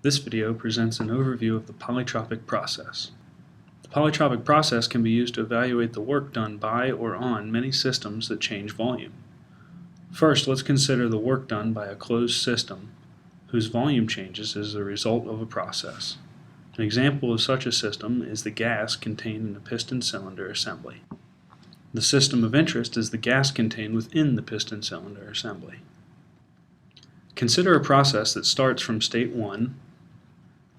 This video presents an overview of the polytropic process. The polytropic process can be used to evaluate the work done by or on many systems that change volume. First, let's consider the work done by a closed system whose volume changes as a result of a process. An example of such a system is the gas contained in a piston cylinder assembly. The system of interest is the gas contained within the piston cylinder assembly. Consider a process that starts from state 1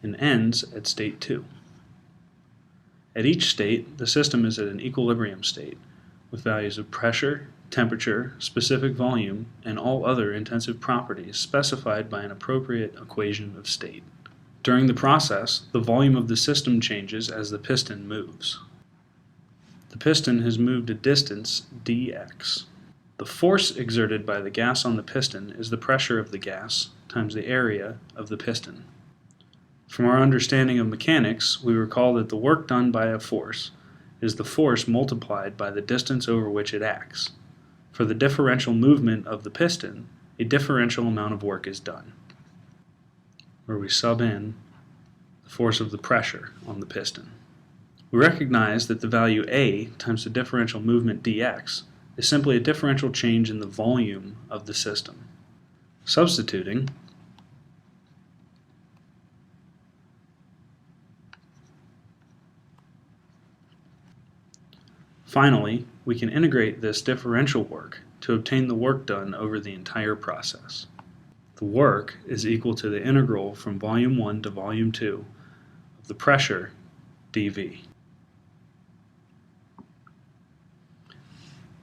and ends at state 2. At each state, the system is at an equilibrium state, with values of pressure, temperature, specific volume, and all other intensive properties specified by an appropriate equation of state. During the process, the volume of the system changes as the piston moves. The piston has moved a distance dx. The force exerted by the gas on the piston is the pressure of the gas times the area of the piston. From our understanding of mechanics, we recall that the work done by a force is the force multiplied by the distance over which it acts. For the differential movement of the piston, a differential amount of work is done, where we sub in the force of the pressure on the piston. We recognize that the value A times the differential movement dx is simply a differential change in the volume of the system. Substituting, finally, we can integrate this differential work to obtain the work done over the entire process. The work is equal to the integral from volume 1 to volume 2 of the pressure dV.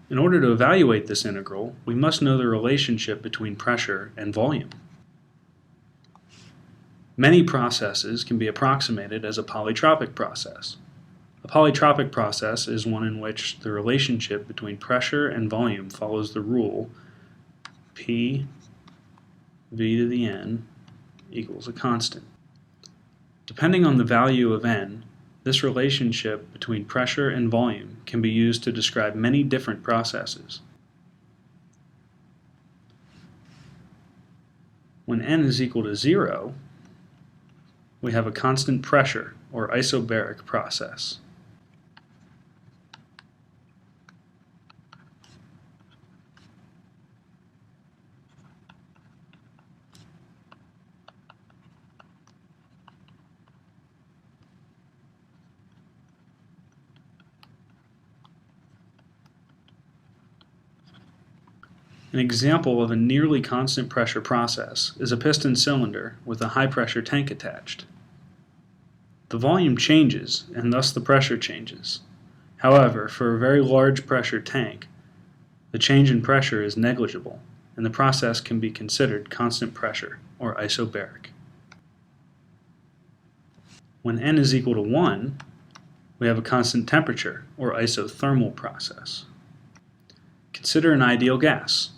In order to evaluate this integral, we must know the relationship between pressure and volume. Many processes can be approximated as a polytropic process. A polytropic process is one in which the relationship between pressure and volume follows the rule P v to the n equals a constant. Depending on the value of n, this relationship between pressure and volume can be used to describe many different processes. When n is equal to 0, we have a constant pressure or isobaric process. An example of a nearly constant pressure process is a piston cylinder with a high pressure tank attached. The volume changes and thus the pressure changes. However, for a very large pressure tank, the change in pressure is negligible and the process can be considered constant pressure or isobaric. When n is equal to 1, we have a constant temperature or isothermal process. Consider an ideal gas.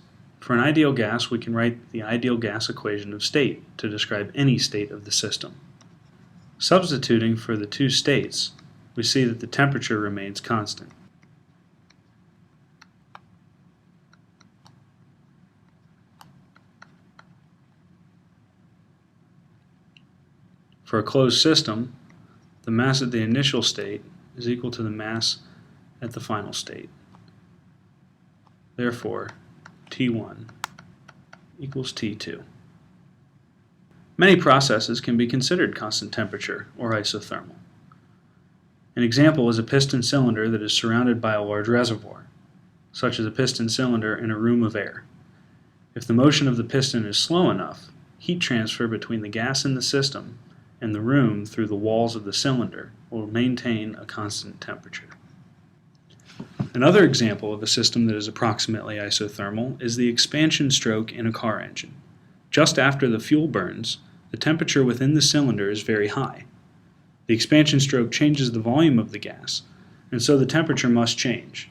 For an ideal gas, we can write the ideal gas equation of state to describe any state of the system. Substituting for the two states, we see that the temperature remains constant. For a closed system, the mass at the initial state is equal to the mass at the final state. Therefore, T1 equals T2. Many processes can be considered constant temperature or isothermal. An example is a piston cylinder that is surrounded by a large reservoir, such as a piston cylinder in a room of air. If the motion of the piston is slow enough, heat transfer between the gas in the system and the room through the walls of the cylinder will maintain a constant temperature. Another example of a system that is approximately isothermal is the expansion stroke in a car engine. Just after the fuel burns, the temperature within the cylinder is very high. The expansion stroke changes the volume of the gas, and so the temperature must change.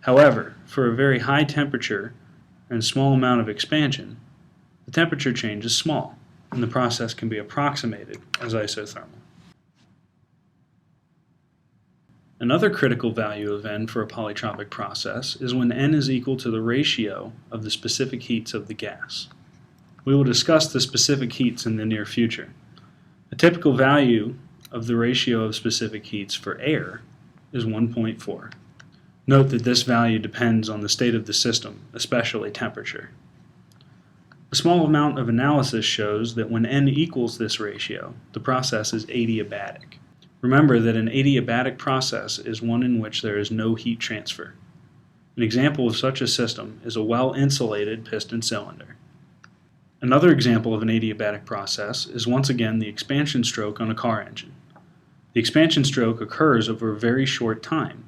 However, for a very high temperature and small amount of expansion, the temperature change is small, and the process can be approximated as isothermal. Another critical value of n for a polytropic process is when n is equal to the ratio of the specific heats of the gas. We will discuss the specific heats in the near future. A typical value of the ratio of specific heats for air is 1.4. Note that this value depends on the state of the system, especially temperature. A small amount of analysis shows that when n equals this ratio, the process is adiabatic. Remember that an adiabatic process is one in which there is no heat transfer. An example of such a system is a well-insulated piston cylinder. Another example of an adiabatic process is once again the expansion stroke on a car engine. The expansion stroke occurs over a very short time,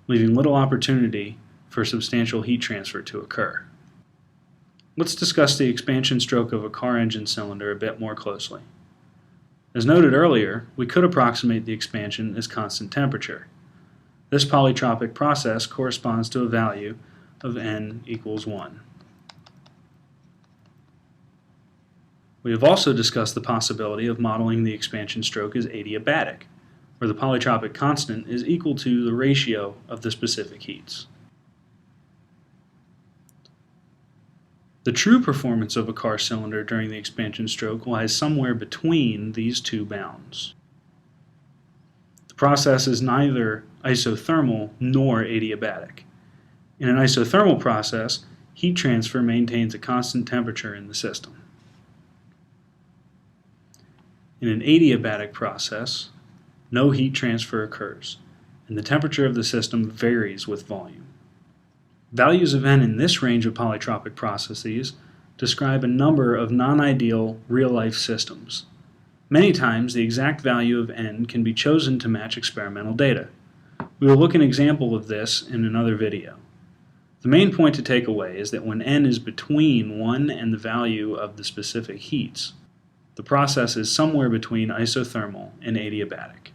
leaving little opportunity for substantial heat transfer to occur. Let's discuss the expansion stroke of a car engine cylinder a bit more closely. As noted earlier, we could approximate the expansion as constant temperature. This polytropic process corresponds to a value of n equals 1. We have also discussed the possibility of modeling the expansion stroke as adiabatic, where the polytropic constant is equal to the ratio of the specific heats. The true performance of a car cylinder during the expansion stroke lies somewhere between these two bounds. The process is neither isothermal nor adiabatic. In an isothermal process, heat transfer maintains a constant temperature in the system. In an adiabatic process, no heat transfer occurs, and the temperature of the system varies with volume. Values of n in this range of polytropic processes describe a number of non-ideal real-life systems. Many times, the exact value of n can be chosen to match experimental data. We will look at an example of this in another video. The main point to take away is that when n is between 1 and the value of the specific heats, the process is somewhere between isothermal and adiabatic.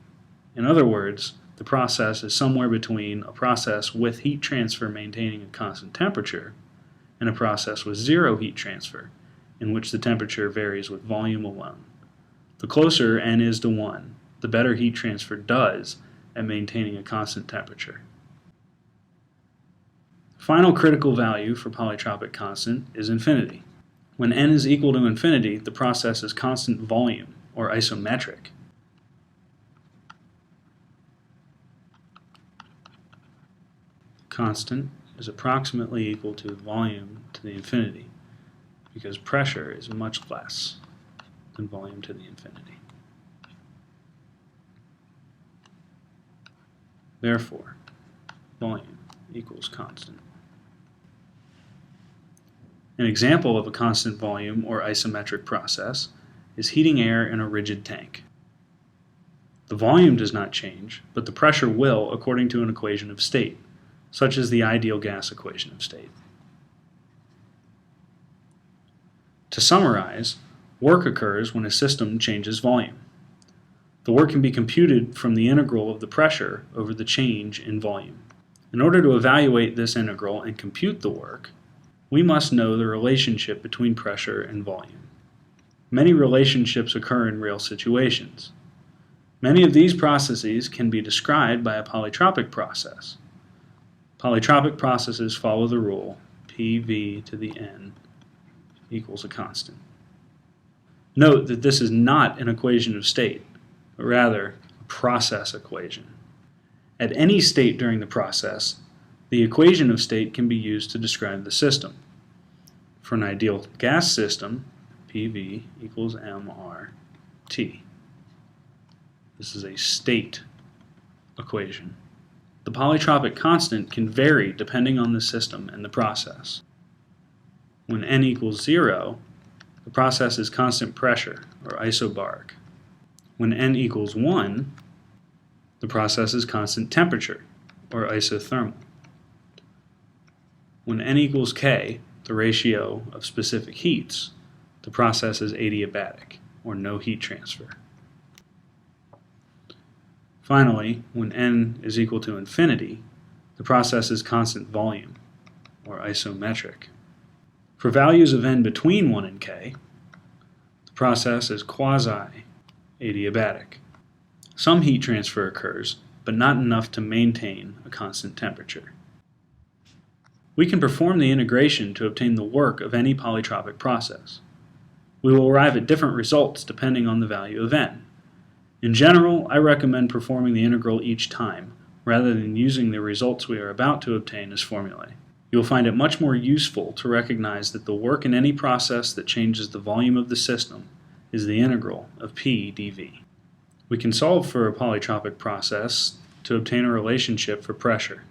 In other words, the process is somewhere between a process with heat transfer maintaining a constant temperature and a process with zero heat transfer, in which the temperature varies with volume alone. The closer n is to 1, the better heat transfer does at maintaining a constant temperature. The final critical value for polytropic constant is infinity. When n is equal to infinity, the process is constant volume, or isometric. Constant is approximately equal to volume to the infinity because pressure is much less than volume to the infinity. Therefore, volume equals constant. An example of a constant volume or isometric process is heating air in a rigid tank. The volume does not change, but the pressure will according to an equation of state, such as the ideal gas equation of state. To summarize, work occurs when a system changes volume. The work can be computed from the integral of the pressure over the change in volume. In order to evaluate this integral and compute the work, we must know the relationship between pressure and volume. Many relationships occur in real situations. Many of these processes can be described by a polytropic process. Polytropic processes follow the rule PV to the n equals a constant. Note that this is not an equation of state, but rather a process equation. At any state during the process, the equation of state can be used to describe the system. For an ideal gas system, PV equals mRT. This is a state equation. The polytropic constant can vary depending on the system and the process. When n equals 0, the process is constant pressure, or isobaric. When n equals 1, the process is constant temperature, or isothermal. When n equals k, the ratio of specific heats, the process is adiabatic, or no heat transfer. Finally, when n is equal to infinity, the process is constant volume, or isometric. For values of n between 1 and k, the process is quasi-adiabatic. Some heat transfer occurs, but not enough to maintain a constant temperature. We can perform the integration to obtain the work of any polytropic process. We will arrive at different results depending on the value of n. In general, I recommend performing the integral each time, rather than using the results we are about to obtain as formulae. You will find it much more useful to recognize that the work in any process that changes the volume of the system is the integral of P dV. We can solve for a polytropic process to obtain a relationship for pressure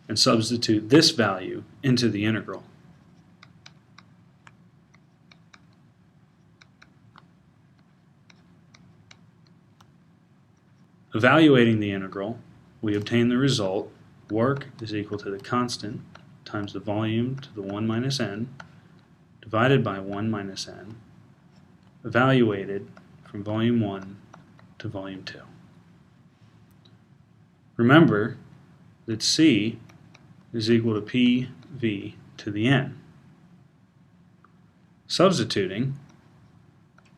and substitute this value into the integral. Evaluating the integral, we obtain the result, work is equal to the constant times the volume to the 1 minus n divided by 1 minus n, evaluated from volume 1 to volume 2. Remember that C is equal to PV to the n. Substituting,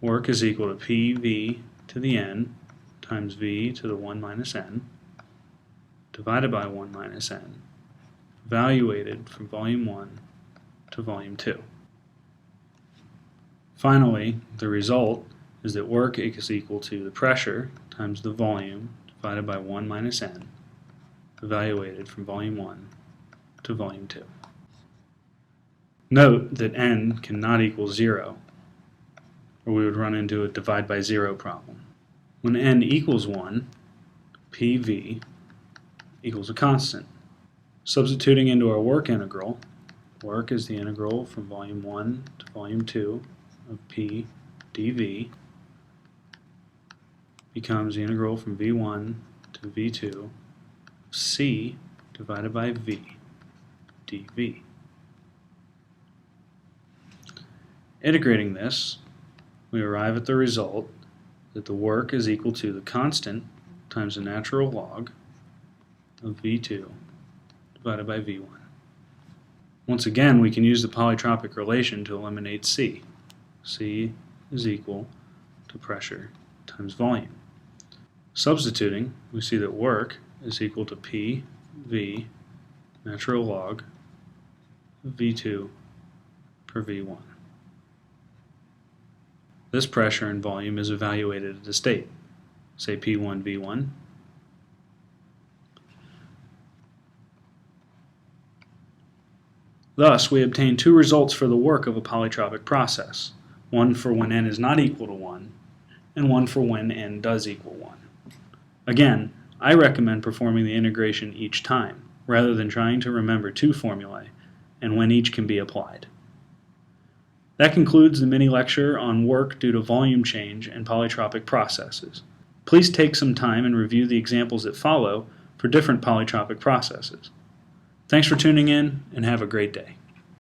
work is equal to PV to the n times V to the 1 minus n divided by 1 minus n, evaluated from volume 1 to volume 2. Finally, the result is that work is equal to the pressure times the volume divided by 1 minus n, evaluated from volume 1 to volume 2. Note that n cannot equal 0, or we would run into a divide by 0 problem. When n equals 1, PV equals a constant. Substituting into our work integral, work is the integral from volume 1 to volume 2 of P dV, becomes the integral from V1 to V2 of C divided by V dV. Integrating this, we arrive at the result that the work is equal to the constant times the natural log of V2 divided by V1. Once again, we can use the polytropic relation to eliminate C. C is equal to pressure times volume. Substituting, we see that work is equal to PV natural log of V2 per V1. This pressure and volume is evaluated at a state, say P1 V1. Thus, we obtain two results for the work of a polytropic process, one for when n is not equal to 1, and one for when n does equal 1. Again, I recommend performing the integration each time, rather than trying to remember two formulae and when each can be applied. That concludes the mini-lecture on work due to volume change and polytropic processes. Please take some time and review the examples that follow for different polytropic processes. Thanks for tuning in, and have a great day.